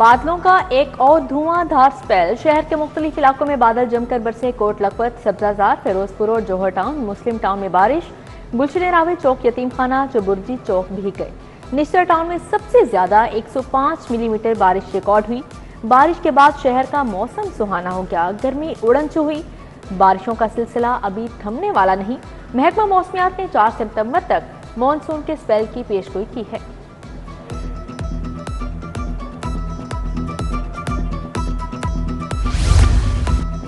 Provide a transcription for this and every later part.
बादलों का एक और धुआंधार स्पेल। शहर के मुख्तलिफ इलाकों में बादल जमकर बरसे। कोट लखपत, सब्जाजार, फिरोजपुर और जौहर टाउन, मुस्लिम टाउन में बारिश। गुलशन रावे चौक, यतीम खाना, चबुर्जी चौक भीग गए। निश्चर टाउन में सबसे ज्यादा 105 मिलीमीटर बारिश रिकॉर्ड हुई। बारिश के बाद शहर का मौसम सुहाना हो गया, गर्मी उड़न छू हुई। बारिशों का सिलसिला अभी थमने वाला नहीं। महकमा मौसमियात ने 4 सितंबर तक मानसून के स्पेल की पेशगोई की है।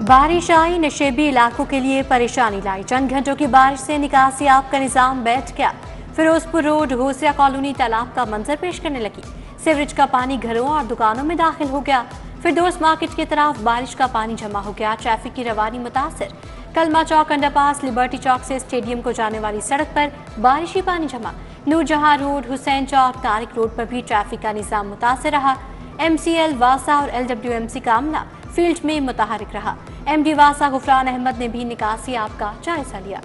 बारिश आई, नशेबी इलाकों के लिए परेशानी लाई। चंद घंटों की बारिश से निकासी आब का निजाम बैठ गया। फिरोजपुर रोड, होसिया कॉलोनी तालाब का मंजर पेश करने लगी। सीवरेज का पानी घरों और दुकानों में दाखिल हो गया। फिरदौस मार्केट की तरफ बारिश का पानी जमा हो गया। ट्रैफिक की रवानी मुतासिर। कलमा चौक अंडरपास, लिबर्टी चौक से स्टेडियम को जाने वाली सड़क पर बारिशी पानी जमा। नूरजहां रोड, हुसैन चौक, तारिक रोड पर भी ट्रैफिक का निजाम मुतासिर रहा। MCL वासा और LWMC का अमला फील्ड में मुतहरिक रहा। MD वासा गुफरान अहमद ने भी निकासी आब का जायजा लिया।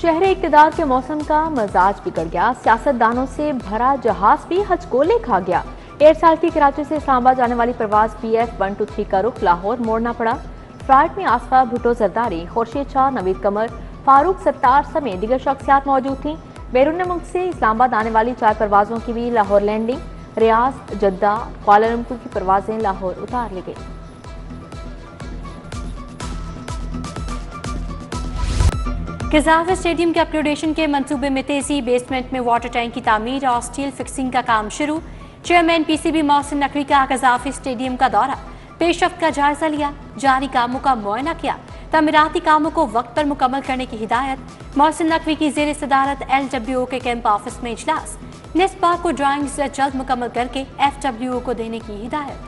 शहर इक़्तिदार के मौसम का मजाज बिगड़ गया। सियासतदानों से भरा जहाज भी हजकोले खा गया। एयरसेल की कराची से इस्लामाबाद जाने वाली परवाज PF 123 का रुख लाहौर मोड़ना पड़ा। फ्लाइट में आसफा भुट्टो जरदारी, खुर्शीद शाह, नवीद कमर, फारूक सत्तार समेत दीगर शख्सियात मौजूद थीं। बैरून मुल्क से इस्लामाबाद आने वाली 4 परवाजों की भी लाहौर लैंडिंग। रियाज, जद्दा, कुआलालंपुर की परवाजें लाहौर उतार ली गई। किजाफ स्टेडियम के अपग्रेडेशन के मंसूबे में तेजी। बेसमेंट में वाटर टैंक की तामीर और स्टील फिक्सिंग का काम शुरू। चेयरमैन PCB मोहसिन नकवी का किजाफ स्टेडियम का दौरा, पेशरफ्त का जायजा लिया। जारी कामों का मुआयना किया। तमीराती कामों को वक्त पर मुकम्मल करने की हिदायत। मोहसिन नकवी की ज़ेर सदारत LWO के कैंप ऑफिस में इजलास। निस्बा को ड्राइंग्स जल्द मुकम्मल करके FWO को देने की हिदायत।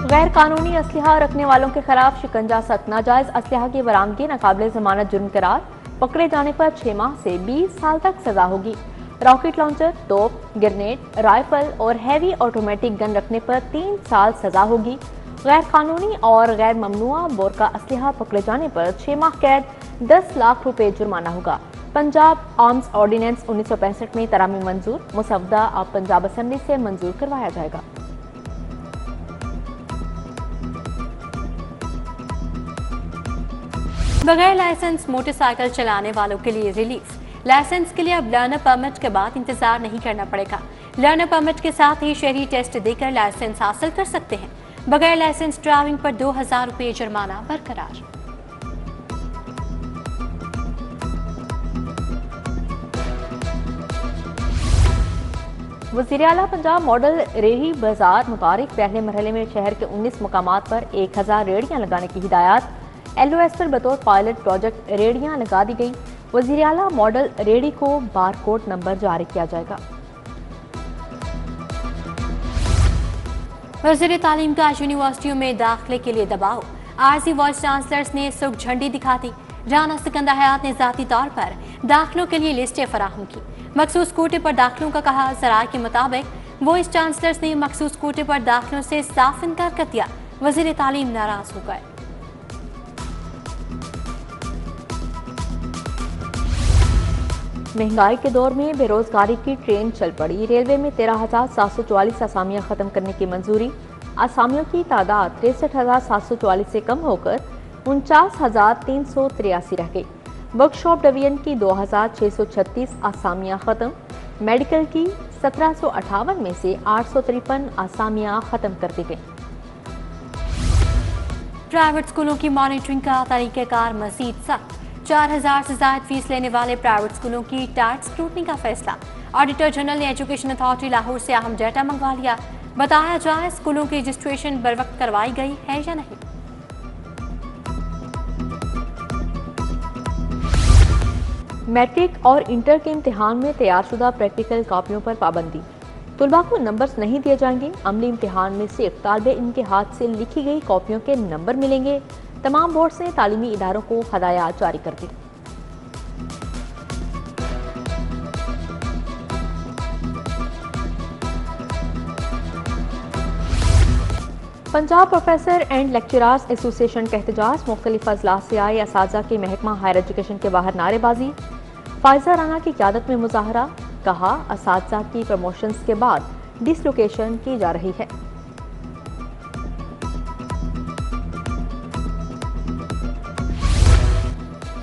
गैर कानूनी असलहा रखने वालों के खिलाफ शिकंजा सख्त। नाजायज असलहा की बरामदगी नाकाबिले जमानत जुर्म करार। पकड़े जाने पर 6 माह से 20 साल तक सजा होगी। रॉकेट लॉन्चर, तोप, ग्रेनेड, राइफल और हैवी ऑटोमेटिक गन रखने पर 3 साल सजा होगी। गैर कानूनी और गैर ममनुआ बोर का असलहा पकड़े जाने पर 6 माह कैद, 10 लाख रुपए जुर्माना होगा। पंजाब आर्म्स ऑर्डिनेंस 1965 में तरामी मंजूर। मुसवदा अब पंजाब असेंबली से मंजूर करवाया जाएगा। बगैर लाइसेंस मोटरसाइकिल चलाने वालों के लिए रिलीफ। लाइसेंस के लिए अब लर्नर परमिट के बाद इंतजार नहीं करना पड़ेगा। लर्नर परमिट के साथ ही शहरी टेस्ट देकर लाइसेंस हासिल कर सकते हैं। बगैर लाइसेंस ड्राइविंग पर 2000 रुपये जुर्माना बरकरार। वज़ीर आला पंजाब मॉडल रेहड़ी बाजार मुतारिक। पहले मरहले में शहर के 19 मुकामात पर 1000 रेहड़ियां लगाने की हिदायत। LOS पर बतौर पायलट प्रोजेक्ट रेहड़ियां लगा दी गई। वज़ीर आला मॉडल रेहड़ी को बारकोड नंबर जारी किया जाएगा। वज़ीर तालीम का यूनिवर्सिटियों में दाखिले के लिए दबाव। आरजी वाइस चांसलर्स ने सुख झंडी दिखा दी। राना सिकंदर हयात ने जाती तौर पर दाखिलों के लिए लिस्टें फराहम की। मखसूस कोटे पर दाखिलों का कहा। जराये के मुताबिक वाइस चांसलर्स ने मखसूस कोटे पर दाखिलों से साफ इनकार कर दिया। वज़ीर तालीम नाराज हो गए। महंगाई के दौर में बेरोजगारी की ट्रेन चल पड़ी। रेलवे में 13,744 असामियां खत्म करने की मंजूरी। असामियों की तादाद 63,744 से कम होकर 49,383 रह गई। वर्कशॉप डिवीजन की 2,636 असामियां खत्म। मेडिकल की 1758 में से 853 असामियां खत्म कर दी गई। प्राइवेट स्कूलों की मॉनिटरिंग का तरीक़ेकार मजीद सख्त। 4000 से ज्यादा फीस लेने वाले प्राइवेट स्कूलों की टाइट स्क्रूटनी का फैसला। ऑडिटर जनरल ने एजुकेशन अथॉरिटी लाहौर से अहम डाटा मंगवा लिया। बताया जाए स्कूलों की रजिस्ट्रेशन बर वक्त करवाई गई है या नहीं। मैट्रिक और इंटर के इम्तिहान में तैयारशुदा प्रैक्टिकल कॉपियों पर पाबंदी। तुलबा को नंबर्स नहीं दिए जाएंगे। अमली इम्तिहान में सिर्फ तालिबे इल्म के हाथ से लिखी गई कॉपियों के नंबर मिलेंगे। तमाम बोर्ड्स ने तालीमी इदारों को हदायत जारी कर दी। Punjab professor and lecturers association का एहतजाज, मुख्तलिफ अजला से आए असातिज़ा की महकमा हायर एजुकेशन के बाहर नारेबाजी। फायजा राना की क़यादत में मुजाहरा, कहा असातिज़ा की प्रमोशंस के बाद डिसलोकेशन की जा रही है।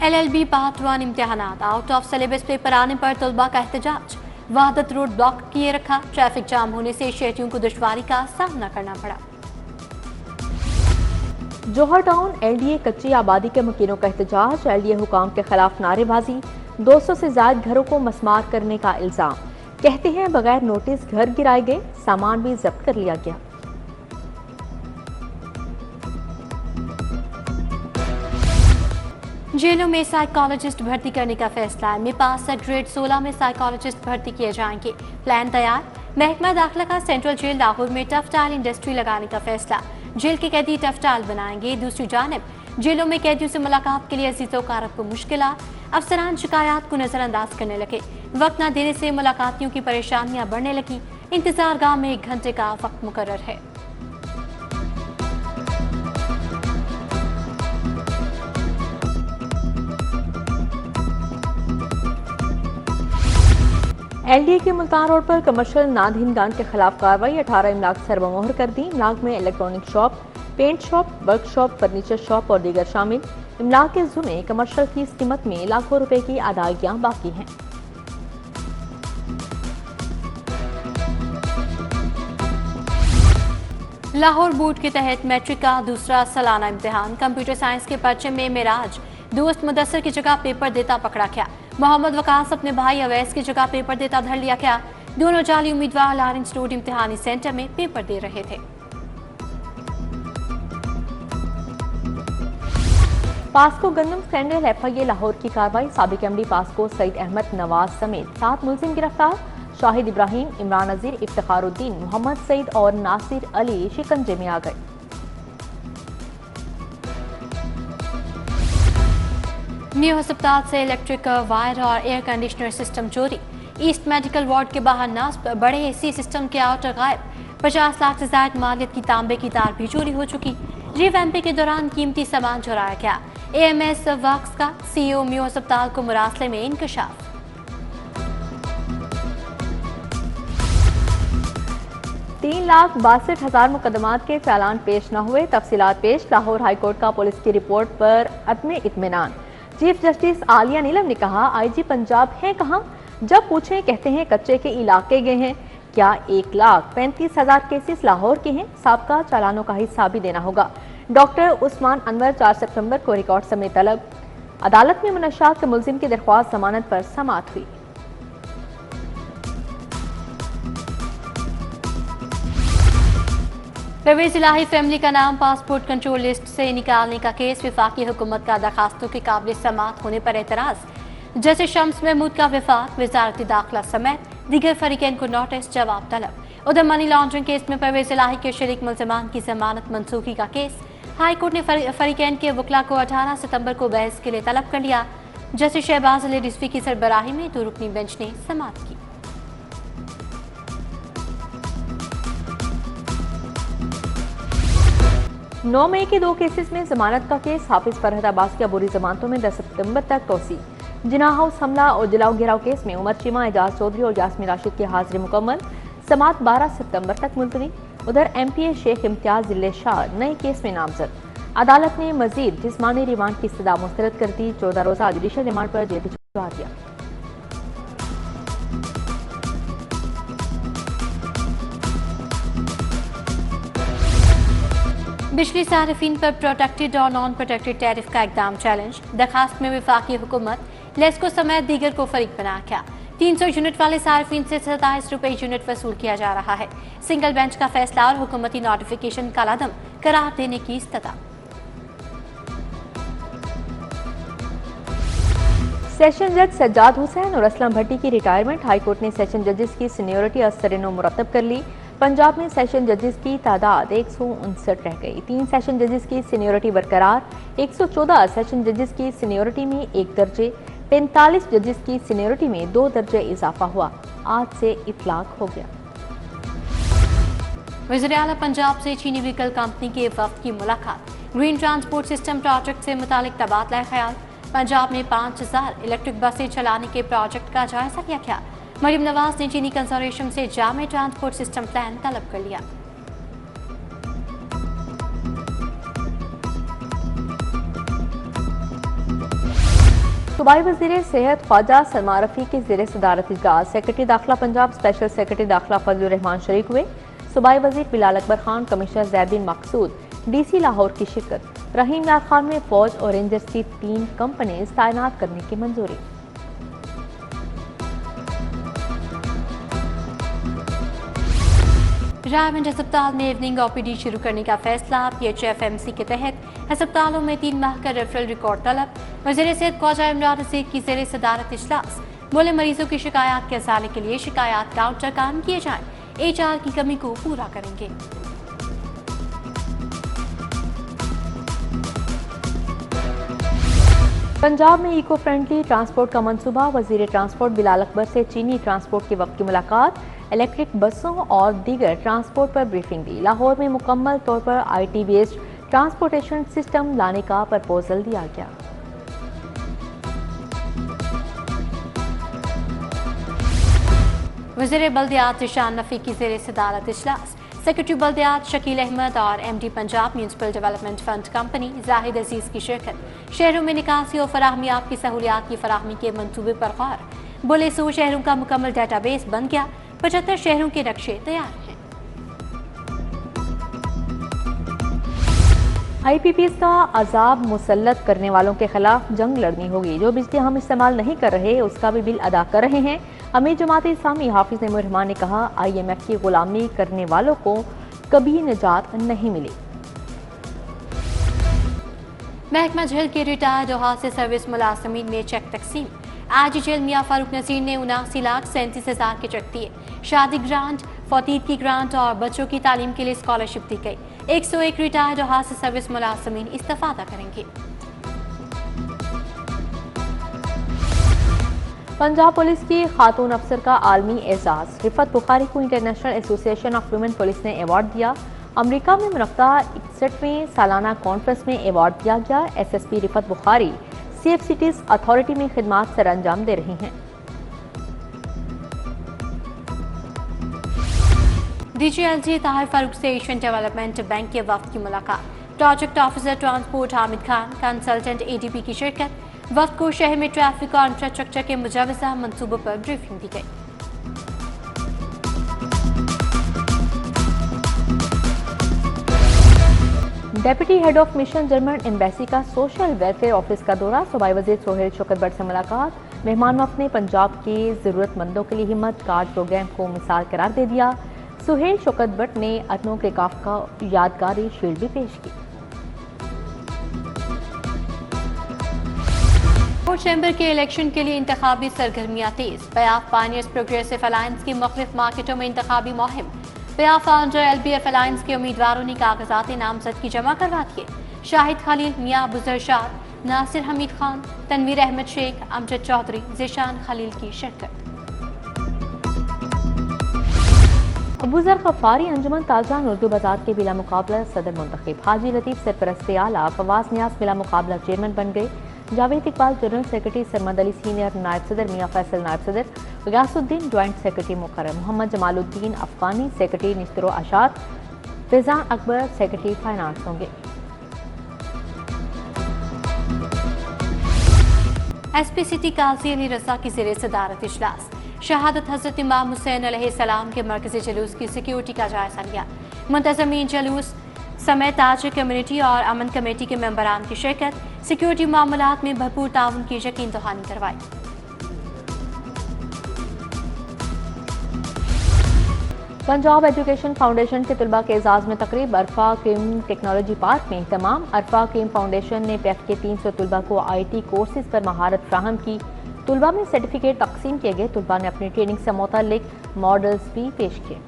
LLB पार्ट 1 इम्तिहानात आउट ऑफ सिलेबस पेपर आने पर तलबा का एहतजाज, वहादत रोड ब्लॉक किए रखा, ट्रैफिक जाम होने से शहरियों को दुश्वारी का सामना करना पड़ा। जौहर टाउन LDA कच्ची आबादी के मकीनों का एहतजाज, LDA हुकाम के खिलाफ नारेबाजी, 200 से ज्यादा घरों को मसमार करने का इल्जाम, कहते हैं बगैर नोटिस घर गिराए गए, सामान भी जब्त कर लिया गया। जेलों में साइकोलॉजिस्ट भर्ती करने का फैसला, में पास से ग्रेड 16 में साइकोलॉजिस्ट भर्ती किए जाएंगे, प्लान तैयार। महकमा दाखिला का सेंट्रल जेल लाहौर में टफ्टाइल इंडस्ट्री लगाने का फैसला, जेल के कैदी टफ्टाइल बनाएंगे। दूसरी जानिब जेलों में कैदियों से मुलाकात के लिए अजीज़ वकारब को मुश्किलात, अफसरान शिकायत को नजरअंदाज करने लगे, वक्त न देने से मुलाकातियों की परेशानियां बढ़ने लगी। इंतजार गाह में 1 घंटे का वक्त मुकर्रर है। LDA के मुल्तान रोड पर कमर्शियल नादहीनगान के खिलाफ कार्रवाई, 18 इमलाक सरबमोहर कर दी। इमलाक में electronic shop, paint shop, workshop, furniture shop और दीगर शामिल। इमलाक के जुमे कमर्शियल फीस कीमत में लाखों रुपए की अदायगियां बाकी हैं। लाहौर बोर्ड के तहत मैट्रिक का दूसरा सालाना इम्तिहान, कंप्यूटर साइंस के पर्चे में मेराज दोस्त मुदस्सर की जगह पेपर देता पकड़ा गया। मोहम्मद वकास अपने भाई अवैस की जगह पेपर देता धर लिया गया। दोनों जाली उम्मीदवार लॉरेंस रोड इम्तिहानी सेंटर में पेपर दे रहे थे। पास्को गंदम स्कैंडल FIA लाहौर की कार्रवाई, साबिक MD पास्को सईद अहमद नवाज समेत 7 मुलजिम गिरफ्तार। शाहिद इब्राहिम, इमरान नजीर, इफ्तिखारुद्दीन, मोहम्मद सईद और नासिर अली शिकंजे में आ गए। न्यू अस्पताल से इलेक्ट्रिक वायर और एयर कंडीशनर सिस्टम चोरी। ईस्ट मेडिकल वार्ड के बाहर नस्ब, बड़े AC सिस्टम के आउटर गायब। 50 लाख से ज्यादा मालियत की तांबे की तार भी चोरी हो चुकी। रिवैम्पिंग के दौरान कीमती सामान चुराया गया। AMS वर्क्स का CEO न्यू अस्पताल को मुरासले में इंकशाफ। तीन 3,62,000 मुकदमात के चालान पेश न हुए, तफसीलात पेश। लाहौर हाईकोर्ट का पुलिस की रिपोर्ट पर अदम इत्मीनान। चीफ जस्टिस आलिया नीलम ने कहा IG पंजाब हैं कहाँ, जब पूछें कहते हैं कच्चे के इलाके गए हैं। क्या 1,35,000 केसेस लाहौर के हैं? साबका चालानों का हिस्सा भी देना होगा। डॉक्टर उस्मान अनवर 4 सितंबर को रिकॉर्ड समेत तलब। अदालत में मुनशात के मुलजिम की दरख्वास्त जमानत पर समाअत हुई। परवेज इलाही फैमिली का नाम पासपोर्ट कंट्रोल लिस्ट से निकालने का केस, विफाकी हुकूमत का दरखास्तों के काबिल समाअत होने पर एतराज। जैसे शम्स महमूद का विफाक, वजारत दाखिला समेत दीगर फरीकैन को नोटिस, जवाब तलब। उधर मनी लॉन्ड्रिंग केस में परवेज इलाही के शरीक मुल्ज़िमान की जमानत मनसूखी का केस, हाईकोर्ट ने फरीकैन के वकला को 18 सितंबर को बहस के लिए तलब कर लिया। जस्टिस शहबाज अली रिजवी की सरबराही में 2 रुकनी बेंच ने समाअत की। 9 मई के 2 केसेस में जमानत का केस, हाफिज फरहत अब्बास की अबूरी जमानतों में 10 सितंबर तक तोसी। जिना हाउस हमला और जलाओ गिराव केस में उमर चीमा, एजाज चौधरी और यास्मीन राशिद की हाजिरी मुकम्मल, समाअत 12 सितंबर तक मुलतवी। उधर MPA शेख इम्तियाज जिले शाह नए केस में नामजद। अदालत ने मजीद जिस्मानी रिमांड की इस्तदा मुस्तरद कर दी। 14 रोजा जुडिशल रिमांड पर जेल भिजवा दिया। बिजली सार्फिन पर प्रोटेक्टेड और नॉन प्रोटेक्टेड टैरिफ का इकदाम चैलेंज। दरखास्त में वफाकी हुकूमत लेस्को समेत दीगर को फरीक बना गया। 300 यूनिट वाले सार्फिन से 27 रुपए यूनिट वसूल किया जा रहा है। सिंगल बेंच का फैसला और हुकूमती नोटिफिकेशन कालादम करार देने की इस्तदा। सेशन जज सज्जाद हुसैन और असलम भट्टी की रिटायरमेंट, हाईकोर्ट ने सेशन जजेस की सीनियोरिटी असरनो मुरतब कर ली। पंजाब में सेशन जजेस की तादाद 159 रह गई। 3 सेशन जजेस की सीनियोरिटी बरकरार। 114 सेशन जजेस की सीनियोरिटी में 1 दर्जे, 45 जजेस की सीनियोरिटी में 2 दर्जे इजाफा हुआ। आज से इतलाक हो गया। वज़ीर आला पंजाब से चीनी व्हीकल कंपनी के वफ्द की मुलाकात, ग्रीन ट्रांसपोर्ट सिस्टम प्रोजेक्ट से मुतालिक तबादला ख्याल। पंजाब में 5000 इलेक्ट्रिक बसें चलाने के प्रोजेक्ट का जायजा लिया गया। मरीम नवाज ने चीनी कंसोर्टियम से जामे ट्रांसपोर्ट सिस्टम प्लान तलब कर लिया। सूबाई वज़ीर सेहत ख्वाजा सलमान रफी के ज़ेर सदारत इजलास सेक्रेटरी दाखिला पंजाब, स्पेशल सेक्रेटरी दाखिला फजलुर रहमान शरीक हुए। सूबाई वज़ीर बिलाल अकबर खान, कमिश्नर जैदिन मकसूद, DC लाहौर की शिरकत। रहीम यार खान में फौज और रेंजर्स की 3 कंपनीज तैनात करने की मंजूरी। रायगंज अस्पताल में इवनिंग OPD शुरू करने का फैसला। PHFMC के तहत अस्पतालों में 3 माह का रेफरल रिकॉर्ड तलब। वज़ीर सेहत ख्वाजा इमरान रशीद की ज़ेर सदारत इजलास, बोले मरीजों की शिकायत के असाले के लिए शिकायत काउंटर काम किए जाएं, HR की कमी को पूरा करेंगे। पंजाब में इको फ्रेंडली ट्रांसपोर्ट का मंसूबा, वज़ीर ट्रांसपोर्ट बिलाल अकबर से चीनी ट्रांसपोर्ट के वक्त की मुलाकात। इलेक्ट्रिक बसों और दीगर ट्रांसपोर्ट पर ब्रीफिंग दी। लाहौर में मुकम्मल तौर पर IT बेस्ड ट्रांसपोर्टेशन सिस्टम लाने का प्रपोजल दिया गया। वज़ीर बल्दियात ज़ीशान नफ़ी की ज़ेर सदारत इजलास, सेक्रेटरी बल्दियात शकील अहमद और MD Punjab municipal development fund company Zahid Aziz की शिरकत। शहरों में निकासी और फराहमियात की सहूलियात की फराहमी के मंसूबे पर गौर। बोले 100 शहरों का मुकम्मल डेटाबेस बन गया, 75 शहरों के नक्शे तैयार हैं। IPPs का अजाब मुसल्लत करने वालों के खिलाफ जंग लड़नी होगी। जो बिजली हम इस्तेमाल नहीं कर रहे उसका भी बिल अदा कर रहे हैं। अमीर जमात इस्लामी हाफिज नईमुर रहमान ने कहा, IMF की गुलामी करने वालों को कभी निजात नहीं मिली। महकमा जेल के रिटायर्ड और हाउस सर्विस मुलाजमीन में चेक तकसीम। आज जेल मियां फारूक नसीर ने 79,37,000 के चेक दिए। शादी ग्रांट, फौतीद की ग्रांट और बच्चों की तालीम के लिए स्कॉलरशिप दी गई। 101 रिटायर्ड और हाउस सर्विस मुलाजमीन इस्तीफा करेंगे। पंजाब पुलिस की खातून अफसर का आलमी एजाज, रिफत बुखारी को international association of women police ने अवार्ड दिया। अमेरिका में मुनक्का 61वें सालाना कॉन्फ्रेंस में अवार्ड दिया गया। SSP Rifat Bukhari safe cities authority में खिदमात सर अंजाम दे रही हैं। DGLG ताहिर फारूक से एशियन डेवलपमेंट बैंक के वफ्द की मुलाकात। Project officer transport Hamid Khan, consultant ADP की शिरकत। वफ्द को शहर में ट्रैफिक और इंफ्रास्ट्रक्चर के मुजवजा मंसूबों पर ब्रीफिंग दी गई। Deputy head of mission German embassy का सोशल वेलफेयर ऑफिस का दौरा। सूबाई वज़ीर सुहेल शौकत भट्ट से मुलाकात। मेहमान वफ्द ने पंजाब के ज़रूरतमंदों के लिए हिम्मत कार्ड प्रोग्राम को मिसाल करार दे दिया। सुहेल शौकत भट्ट ने अदनों के काफ का यादगारी शील्ड भी पेश की। और चैम्बर के इलेक्शन के लिए इंतखाबी सरगर्मियां तेज। पयाफ पायनियर्स प्रोग्रेसिव अलायंस की मुख्तलिफ मार्केटों में इंतखाबी मुहिम। पयाफ फाउंडर LBF अलायंस के उम्मीदवारों ने कागजात नामजद की जमा करवा दिए। शाहिद खलील, मियां बुजर शाह, नासिर हमीद खान, तनवीर अहमद शेख, अमजद चौधरी, ज़ीशान खलील की शिरकत। अबूजर गफ्फारी अंजुमन ताजरान उर्दू बाजार के बिला मुकाबला सदर मुंतखब। हाजी लतीफ सरपरस्त आला फवाज नियाज बिला मुकाबला चेयरमैन बन गए। Javed Iqbal general secretary, Sarmad Ali senior नायब सदर, मियां फैसल नायब सदर, गयासुद्दीन ज्वाइंट सेक्रेटरी मुकर्रर, मोहम्मद जमालुद्दीन अफगानी सेक्रेटरी निस्तरो आशात, फैजान अकबर सेक्रेटरी फाइनेंस होंगे। SP सिटी काजी अली रजा की ज़ेर सदारत इजलास। शहादत हज़रत इमाम हुसैन अलैहिस्सलाम के मरकज़ी जुलूस की सिक्योरिटी का जायजा लिया। मुंतज़मीन जुलूस समेत ताजिर कम्युनिटी और अमन कमेटी के मेंबरान की शिरकत। सिक्योरिटी मामलात में भरपूर ताउन की यकीन दहानी करवाई। पंजाब एजुकेशन फाउंडेशन के तलबा के एजाज में तकरीब। अरफा क्रीम टेक्नोलॉजी पार्क में तमाम। अरफा क्रीम फाउंडेशन ने PEF के 300 तलबा को IT कोर्सेज पर महारत फ्राहम की। तलबा में सर्टिफिकेट तकसीम किए गए। तलबा ने अपनी ट्रेनिंग से मुतल्लिक मॉडल्स भी पेश किए।